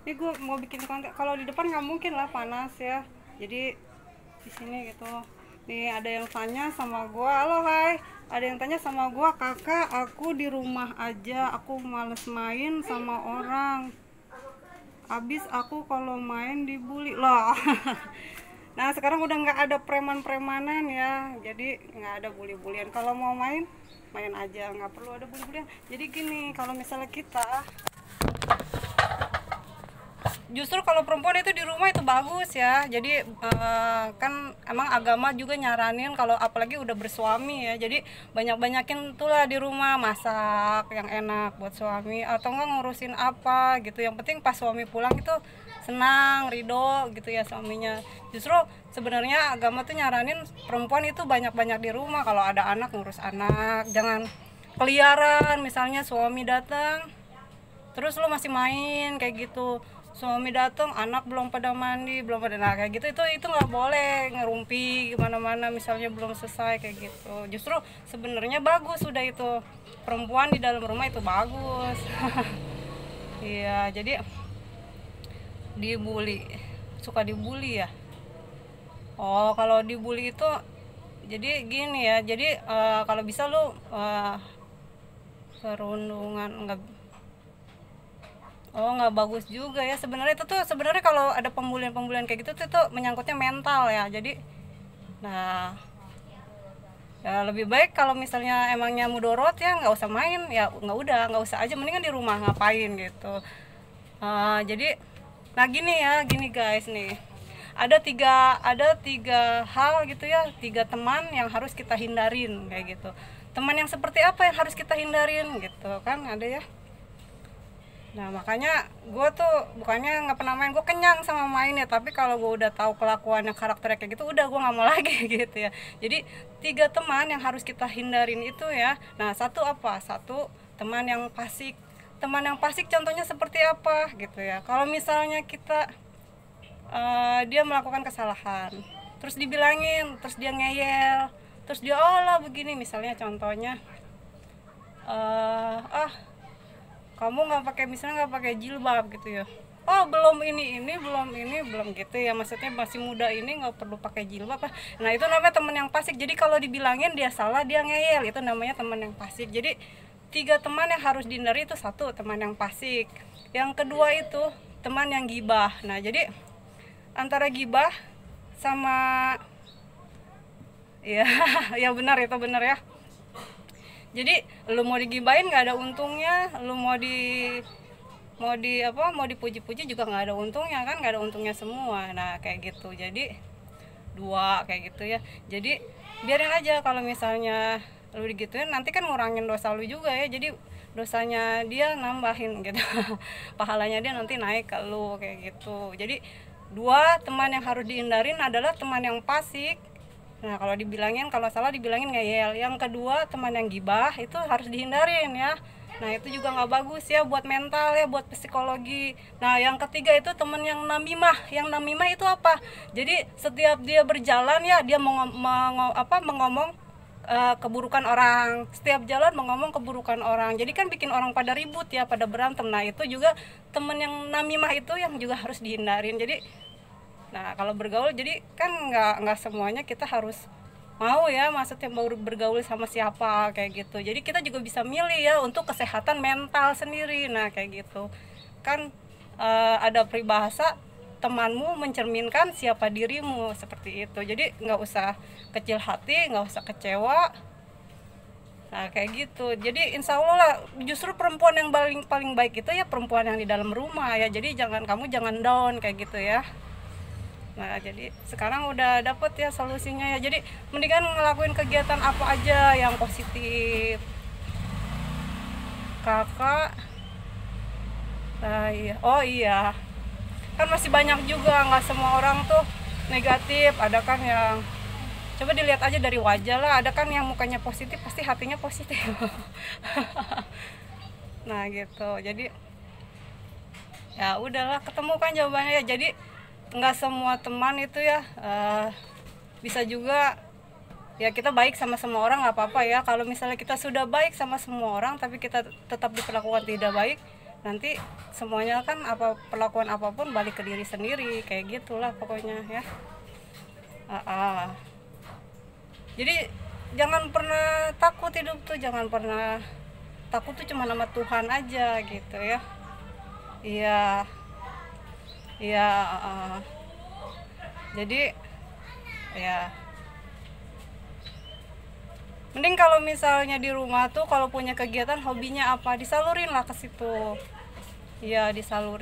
Ini gue mau bikin konten, kalau di depan nggak mungkin lah, panas ya. Jadi di sini gitu. Nih ada yang tanya sama gue, halo hai. Ada yang tanya sama gue, kakak aku di rumah aja, aku males main sama orang. Abis aku kalau main dibully loh. Nah sekarang udah nggak ada preman-premanan ya, jadi nggak ada bully-bulian. Kalau mau main, main aja, nggak perlu ada bully-bulian. Jadi gini, kalau misalnya kita justru kalau perempuan itu di rumah itu bagus ya. Jadi kan emang agama juga nyaranin kalau apalagi udah bersuami ya. Jadi banyak-banyakin tuh lah di rumah, masak yang enak buat suami atau enggak ngurusin apa gitu. Yang penting pas suami pulang itu senang, ridho gitu ya suaminya. Justru sebenarnya agama tuh nyaranin perempuan itu banyak-banyak di rumah. Kalau ada anak, ngurus anak, jangan keliaran. Misalnya suami datang terus lo masih main kayak gitu, suami datang anak belum pada mandi, belum pada, nah kayak gitu itu nggak boleh ngerumpi gimana-mana misalnya belum selesai kayak gitu. Justru sebenarnya bagus udah itu, perempuan di dalam rumah itu bagus. Iya, jadi dibully, suka dibully ya. Oh kalau dibully itu jadi gini ya, jadi kalau bisa lu perundungan enggak. Oh nggak bagus juga ya sebenarnya. Itu tuh sebenarnya kalau ada pembulian kayak gitu tuh menyangkutnya mental ya. Jadi nah ya lebih baik kalau misalnya emangnya mudorot ya nggak usah main ya, nggak usah aja, mendingan di rumah ngapain gitu. Jadi nah gini ya, gini guys nih, ada tiga hal gitu ya, tiga teman yang harus kita hindarin kayak gitu. Teman yang seperti apa yang harus kita hindarin gitu kan, ada ya. Nah makanya gue tuh bukannya nggak pernah main, gue kenyang sama mainnya, tapi kalau gue udah tahu kelakuannya, karakternya kayak gitu, udah gue nggak mau lagi gitu ya. Jadi tiga teman yang harus kita hindarin itu ya. Nah satu apa? Satu teman yang fasik. Teman yang fasik contohnya seperti apa gitu ya. Kalau misalnya kita dia melakukan kesalahan, terus dibilangin, terus dia ngeyel, terus dia oh lah begini, misalnya contohnya kamu nggak pakai, misalnya nggak pakai jilbab gitu ya, oh belum belum gitu ya, maksudnya masih muda ini nggak perlu pakai jilbab. Nah itu namanya teman yang fasik. Jadi kalau dibilangin dia salah, dia ngeyel, itu namanya teman yang fasik. Jadi tiga teman yang harus dihindari itu, satu teman yang fasik, yang kedua itu teman yang gibah. Nah jadi antara gibah sama ya ya benar, itu benar ya. Jadi lu mau digibain nggak ada untungnya, lu mau dipuji-puji juga nggak ada untungnya kan, nggak ada untungnya semua. Nah kayak gitu, jadi dua kayak gitu ya. Jadi biarin aja, kalau misalnya lu digituin nanti kan ngurangin dosa lu juga ya, jadi dosanya dia nambahin gitu. Pahalanya dia nanti naik ke lu kayak gitu. Jadi dua teman yang harus dihindarin adalah teman yang fasik. Nah kalau dibilangin, kalau salah dibilangin ngeyel. Yang kedua teman yang gibah itu harus dihindarin ya. Nah itu juga nggak bagus ya buat mental ya, buat psikologi. Nah yang ketiga itu teman yang namimah. Yang namimah itu apa? Jadi setiap dia berjalan ya dia mengomong keburukan orang. Setiap jalan mengomong keburukan orang. Jadi kan bikin orang pada ribut ya, pada berantem. Nah itu juga teman yang namimah itu yang juga harus dihindarin. Jadi nah kalau bergaul, jadi kan nggak semuanya kita harus mau ya, maksudnya baru bergaul sama siapa kayak gitu. Jadi kita juga bisa milih ya untuk kesehatan mental sendiri. Nah kayak gitu kan, ada peribahasa temanmu mencerminkan siapa dirimu, seperti itu. Jadi nggak usah kecil hati, nggak usah kecewa. Nah kayak gitu. Jadi insya Allah lah, justru perempuan yang paling baik itu ya perempuan yang di dalam rumah ya. Jadi kamu jangan down kayak gitu ya. Nah jadi sekarang udah dapet ya solusinya ya. Jadi mendingan ngelakuin kegiatan apa aja yang positif. Kakak iya. Oh iya, kan masih banyak juga, nggak semua orang tuh negatif. Ada kan yang, coba dilihat aja dari wajah lah, ada kan yang mukanya positif pasti hatinya positif. Nah gitu, jadi ya udahlah, ketemu kan jawabannya ya. Jadi nggak semua teman itu ya bisa juga ya kita baik sama semua orang, nggak apa-apa ya. Kalau misalnya kita sudah baik sama semua orang tapi kita tetap diperlakukan tidak baik, nanti semuanya kan perlakuan apapun balik ke diri sendiri, kayak gitulah pokoknya ya. Jadi jangan pernah takut, hidup tuh jangan pernah takut, tuh cuma nama Tuhan aja gitu ya. Iya, iya. Jadi ya mending kalau misalnya di rumah tuh kalau punya kegiatan, hobinya apa, disalurin lah ke situ. Iya, disalurin.